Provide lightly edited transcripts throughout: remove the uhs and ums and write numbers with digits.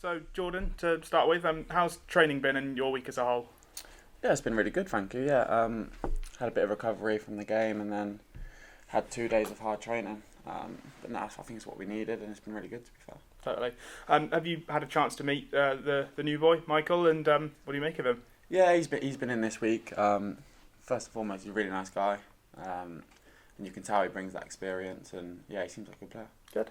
So, Jordan, to start with, how's training been in your week as a whole? Yeah, it's been really good, thank you. Yeah, had a bit of recovery from the game and then had 2 days of hard training. But no, I think it's what we needed and it's been really good to be fair. Totally. Have you had a chance to meet the new boy, Michael, and what do you make of him? Yeah, he's been in this week. First and foremost, he's a really nice guy, and you can tell he brings that experience. And yeah, he seems like a good player. Good.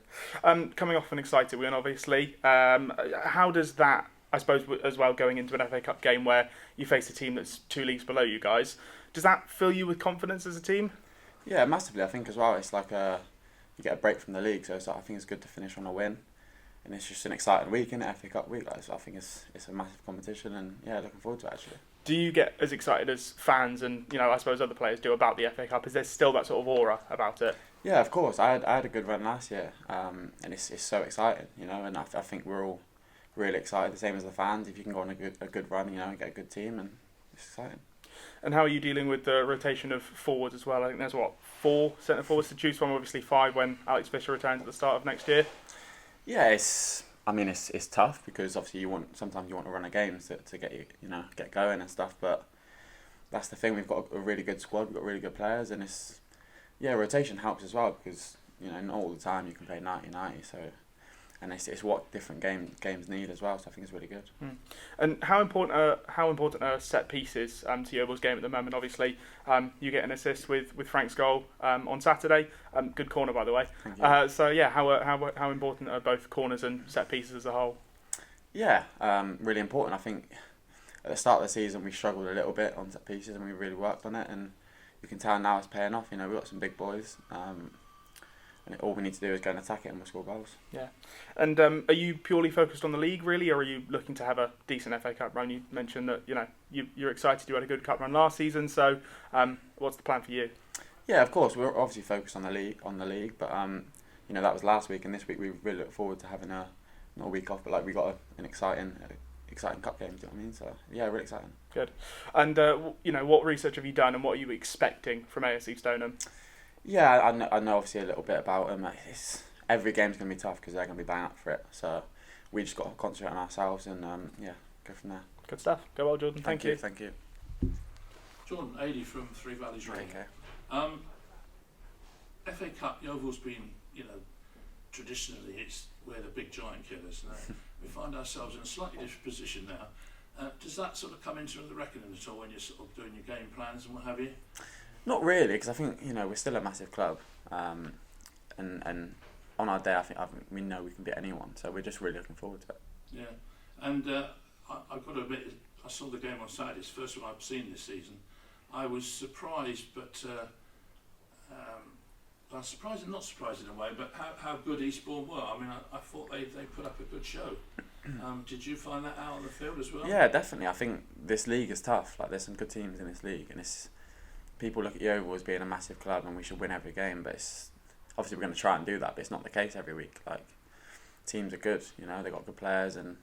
Coming off an exciting win, obviously. How does that, I suppose, as well, going into an FA Cup game where you face a team that's 2 leagues below you guys, does that fill you with confidence as a team? Yeah, massively. I think as well. It's like you get a break from the league, so I think it's good to finish on a win. And it's just an exciting week, isn't it? FA Cup week. So I think it's a massive competition, and yeah, looking forward to it actually. Do you get as excited as fans and I suppose other players do about the FA Cup? Is there still that sort of aura about it? Yeah, of course. I had a good run last year, and it's so exciting, and I think we're all really excited, the same as the fans. If you can go on a good run, and get a good team, and it's exciting. And how are you dealing with the rotation of forwards as well? I think there's 4 centre forwards to choose from. Obviously 5 when Alex Fisher returns at the start of next year. Yeah, it's tough because obviously sometimes you want to run a game to get you get going and stuff. But that's the thing. We've got a really good squad. We've got really good players, and rotation helps as well because not all the time you can play 90-90. So. And it's what different games need as well, so I think it's really good. And how important are set pieces to Yeovil's game at the moment? Obviously, you get an assist with Frank's goal on Saturday. Good corner, by the way. Thank you. So yeah, how important are both corners and set pieces as a whole? Yeah, really important. I think at the start of the season we struggled a little bit on set pieces, and we really worked on it. And you can tell now it's paying off. We've got some big boys. And all we need to do is go and attack it and we'll score goals. Yeah. And are you purely focused on the league, really, or are you looking to have a decent FA Cup run? You mentioned that you're excited you had a good cup run last season, so what's the plan for you? Yeah, of course. We're obviously focused on the league, but that was last week, and this week we really look forward to having a week off. But we got an exciting cup game. Do you know what I mean? So yeah, really exciting. Good. And what research have you done, and what are you expecting from AFC Stoneham? Yeah, I know obviously a little bit about them. Every game's going to be tough because they're going to be banging up for it. So we just got to concentrate on ourselves and go from there. Good stuff. Go well, Jordan. Thank you. Thank you. Jordan Adey from Three Valleys Ring. Okay. FA Cup, Yeovil's been, traditionally it's we're the big giant killers. Now we find ourselves in a slightly different position now. Does that sort of come into the reckoning at all when you're sort of doing your game plans and what have you? Not really, because I think we're still a massive club, and on our day I think we know we can beat anyone, so we're just really looking forward to it. Yeah, and I've got to admit, I saw the game on Saturday. It's the first one I've seen this season. I was surprised, but I was surprised and not surprised in a way. But how good Eastbourne were. I mean, I thought they put up a good show. Did you find that out on the field as well? Yeah, definitely. I think this league is tough. There's some good teams in this league, and people look at Yeovil as being a massive club and we should win every game, but obviously we're going to try and do that, but it's not the case every week. Teams are good, they've got good players, and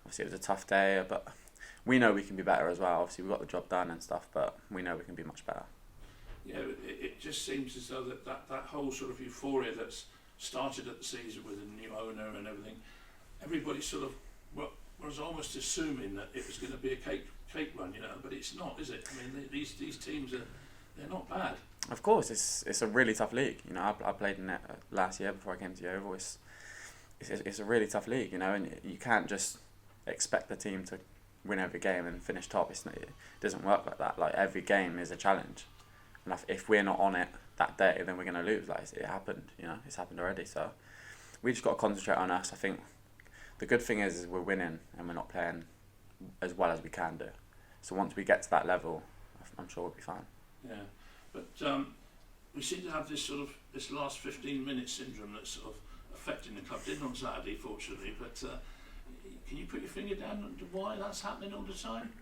obviously it was a tough day, but we know we can be better as well. Obviously we got the job done and stuff, but we know we can be much better. Yeah, it just seems as though that whole sort of euphoria that's started at the season with a new owner and everything, everybody sort of was almost assuming that it was going to be a cake run, but it's not, is it? I mean, these teams they're not bad. Of course, it's a really tough league. I played in it last year before I came to Yeovil. It's a really tough league, and you can't just expect the team to win every game and finish top. It doesn't work like that. Every game is a challenge, and if we're not on it that day, then we're going to lose. It happened, it's happened already. So we just got to concentrate on us. I think the good thing is we're winning and we're not playing as well as we can do. So once we get to that level, I'm sure we'll be fine. Yeah, but we seem to have this last 15-minute syndrome that's sort of affecting the club. Didn't on Saturday, fortunately, but can you put your finger down on why that's happening all the time?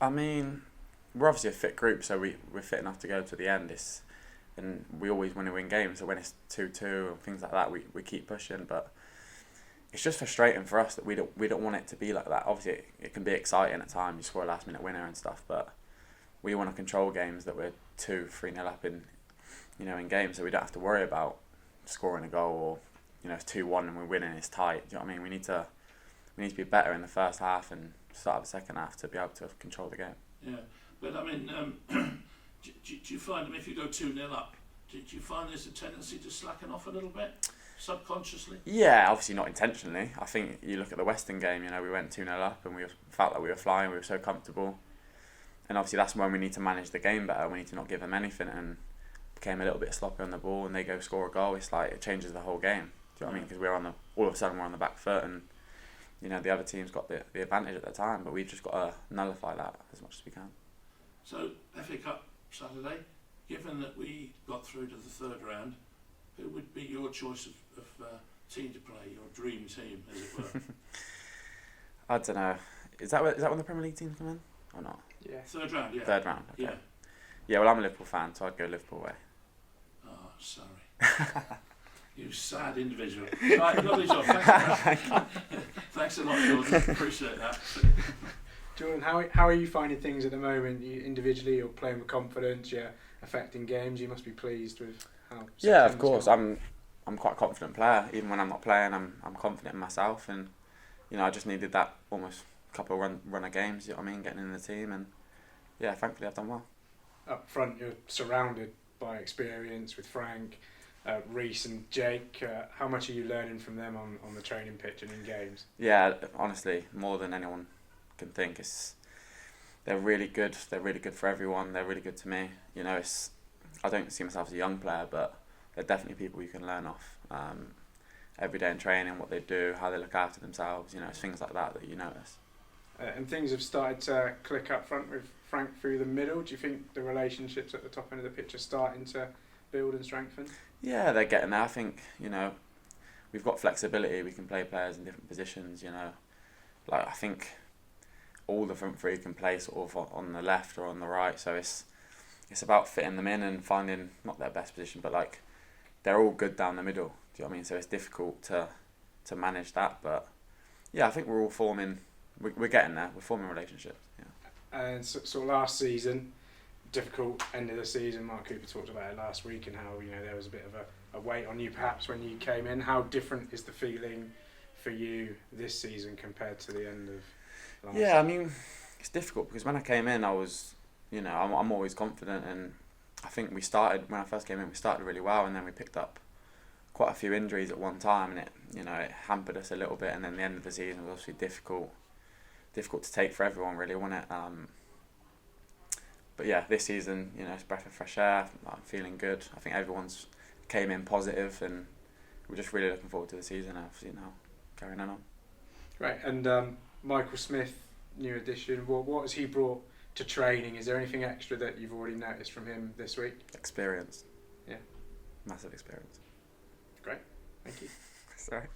I mean, we're obviously a fit group, so we're fit enough to go to the end. And we always want to win games, so when it's 2-2 and things like that, we keep pushing, but it's just frustrating for us that we don't want it to be like that. Obviously, it can be exciting at times. You score a last-minute winner and stuff, but we want to control games that we're 2-3-0 up in games, so we don't have to worry about scoring a goal or it's 2-1 and we're winning. It's tight. Do you know what I mean? we need to be better in the first half and start the second half to be able to control the game. Yeah, but I mean, do you find, if you go 2-0 up, do you find there's a tendency to slacken off a little bit, subconsciously? Yeah, obviously not intentionally. I think you look at the Western game, we went 2-0 up and we felt like we were flying, we were so comfortable. And obviously that's when we need to manage the game better, we need to not give them anything, and became a little bit sloppy on the ball and they go score a goal, it's like it changes the whole game. Do you know what I mean? Because all of a sudden we're on the back foot and the other team's got the advantage at the time, but we've just got to nullify that as much as we can. So, FA Cup Saturday, given that we got through to the third round, who would be your choice of team to play, your dream team, as it were? I don't know. Is that when the Premier League teams come in or not? Yeah. Third round, yeah. Third round, okay. Yeah. Yeah, well, I'm a Liverpool fan, so I'd go Liverpool way. Oh, sorry. You sad individual. Right, lovely job. Thanks a lot, Jordan. Appreciate that. Jordan, how are you finding things at the moment? You individually, you're playing with confidence, you're affecting games. You must be pleased with how. Yeah, of course. I'm quite a confident player. Even when I'm not playing, I'm confident in myself, and I just needed that almost couple of run of games. You know what I mean, getting in the team, and yeah, thankfully I've done well. Up front, you're surrounded by experience with Frank, Reece and Jake. How much are you learning from them on the training pitch and in games? Yeah, honestly, more than anyone can think. They're really good. They're really good for everyone. They're really good to me. I don't see myself as a young player, but they're definitely people you can learn off. Every day in training, what they do, how they look after themselves. It's things like that you notice. And things have started to click up front with Frank through the middle. Do you think the relationships at the top end of the pitch are starting to build and strengthen? Yeah, they're getting there. I think, we've got flexibility. We can play players in different positions, I think all the front three can play sort of on the left or on the right. So it's about fitting them in and finding, not their best position, but they're all good down the middle. Do you know what I mean? So it's difficult to manage that. But yeah, I think we're all forming, we're getting there. We're forming relationships. Yeah. And so last season, difficult end of the season. Mark Cooper talked about it last week and how there was a bit of a weight on you perhaps when you came in. How different is the feeling for you this season compared to the end of last season? I mean, it's difficult because when I came in, I was, I'm always confident, and I think when I first came in, we started really well, and then we picked up quite a few injuries at one time, and it hampered us a little bit, and then the end of the season was obviously difficult to take for everyone, really, wasn't it? But yeah, this season, it's a breath of fresh air. I'm feeling good. I think everyone's came in positive, and we're just really looking forward to the season. Obviously now carrying on. Right, and Michael Smith, new addition. What has he brought to training? Is there anything extra that you've already noticed from him this week? Experience. Yeah. Massive experience. Great, thank you. Sorry.